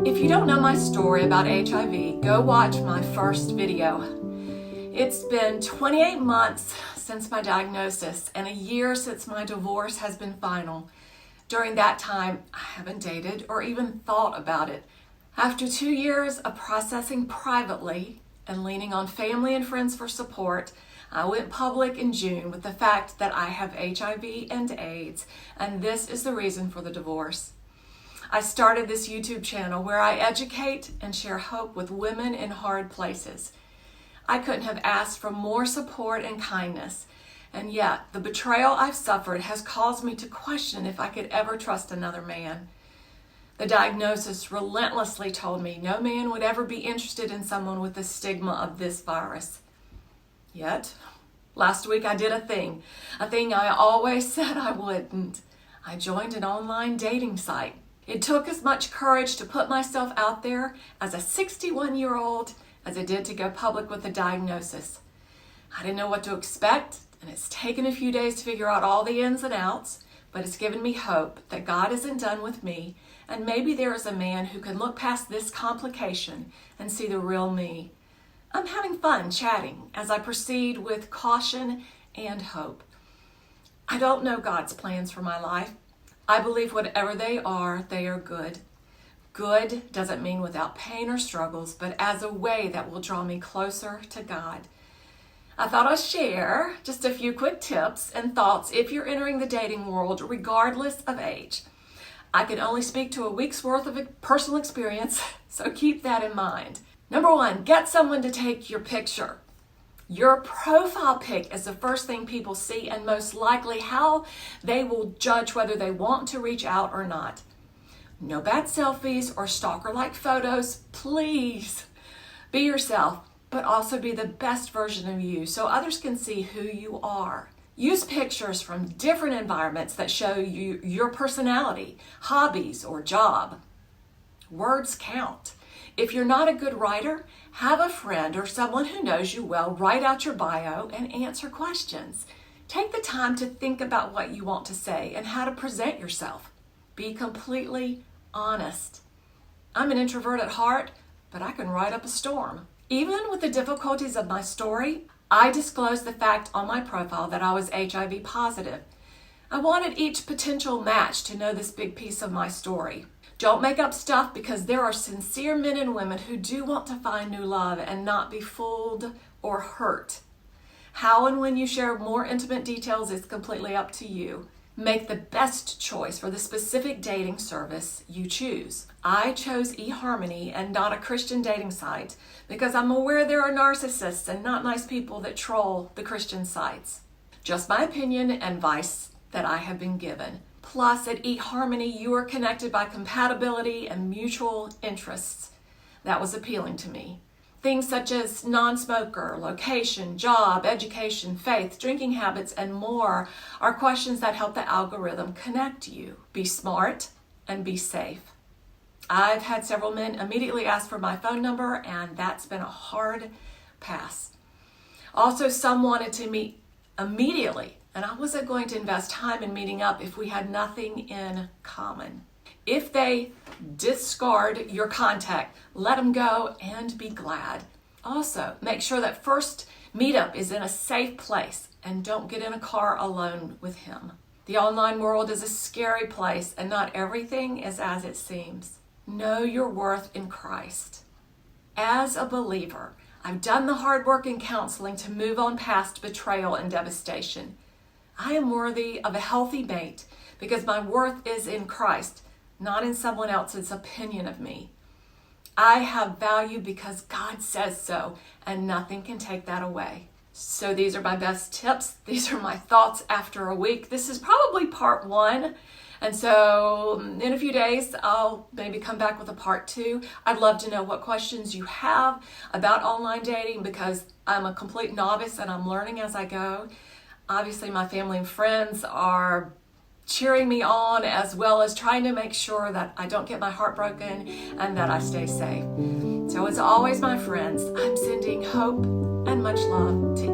If you don't know my story about HIV, go watch my first video. It's been 28 months since my diagnosis and a year since my divorce has been final. During that time, I haven't dated or even thought about it. After 2 years of processing privately and leaning on family and friends for support, I went public in June with the fact that I have HIV and AIDS, and this is the reason for the divorce. I started this YouTube channel where I educate and share hope with women in hard places. I couldn't have asked for more support and kindness, and yet the betrayal I've suffered has caused me to question if I could ever trust another man. The diagnosis relentlessly told me no man would ever be interested in someone with the stigma of this virus. Yet, last week I did a thing I always said I wouldn't. I joined an online dating site. It took as much courage to put myself out there as a 61-year-old as it did to go public with a diagnosis. I didn't know what to expect, and it's taken a few days to figure out all the ins and outs, but it's given me hope that God isn't done with me, and maybe there is a man who can look past this complication and see the real me. I'm having fun chatting as I proceed with caution and hope. I don't know God's plans for my life. I believe whatever they are good. Good doesn't mean without pain or struggles, but as a way that will draw me closer to God. I thought I'd share just a few quick tips and thoughts if you're entering the dating world, regardless of age. I can only speak to a week's worth of personal experience, so keep that in mind. Number 1, get someone to take your picture. Your profile pic is the first thing people see and most likely how they will judge whether they want to reach out or not. No bad selfies or stalker-like photos, please. Be yourself, but also be the best version of you so others can see who you are. Use pictures from different environments that show you your personality, hobbies, or job. Words count. If you're not a good writer, have a friend or someone who knows you well write out your bio and answer questions. Take the time to think about what you want to say and how to present yourself. Be completely honest. I'm an introvert at heart, but I can write up a storm. Even with the difficulties of my story, I disclosed the fact on my profile that I was HIV positive. I wanted each potential match to know this big piece of my story. Don't make up stuff because there are sincere men and women who do want to find new love and not be fooled or hurt. How and when you share more intimate details is completely up to you. Make the best choice for the specific dating service you choose. I chose eHarmony and not a Christian dating site because I'm aware there are narcissists and not nice people that troll the Christian sites. Just my opinion and advice that I have been given. Plus, at eHarmony, you are connected by compatibility and mutual interests. That was appealing to me. Things such as non-smoker, location, job, education, faith, drinking habits, and more are questions that help the algorithm connect you. Be smart and be safe. I've had several men immediately ask for my phone number, and that's been a hard pass. Also, some wanted to meet immediately, and I wasn't going to invest time in meeting up if we had nothing in common. If they discard your contact, let them go and be glad. Also, make sure that first meetup is in a safe place and don't get in a car alone with him. The online world is a scary place and not everything is as it seems. Know your worth in Christ. As a believer, I've done the hard work in counseling to move on past betrayal and devastation. I am worthy of a healthy mate because my worth is in Christ, not in someone else's opinion of me. I have value because God says so, and nothing can take that away. So these are my best tips. These are my thoughts after a week. This is probably part 1. And so in a few days, I'll maybe come back with a part 2. I'd love to know what questions you have about online dating because I'm a complete novice and I'm learning as I go. Obviously, my family and friends are cheering me on as well as trying to make sure that I don't get my heart broken and that I stay safe. So as always, my friends, I'm sending hope and much love to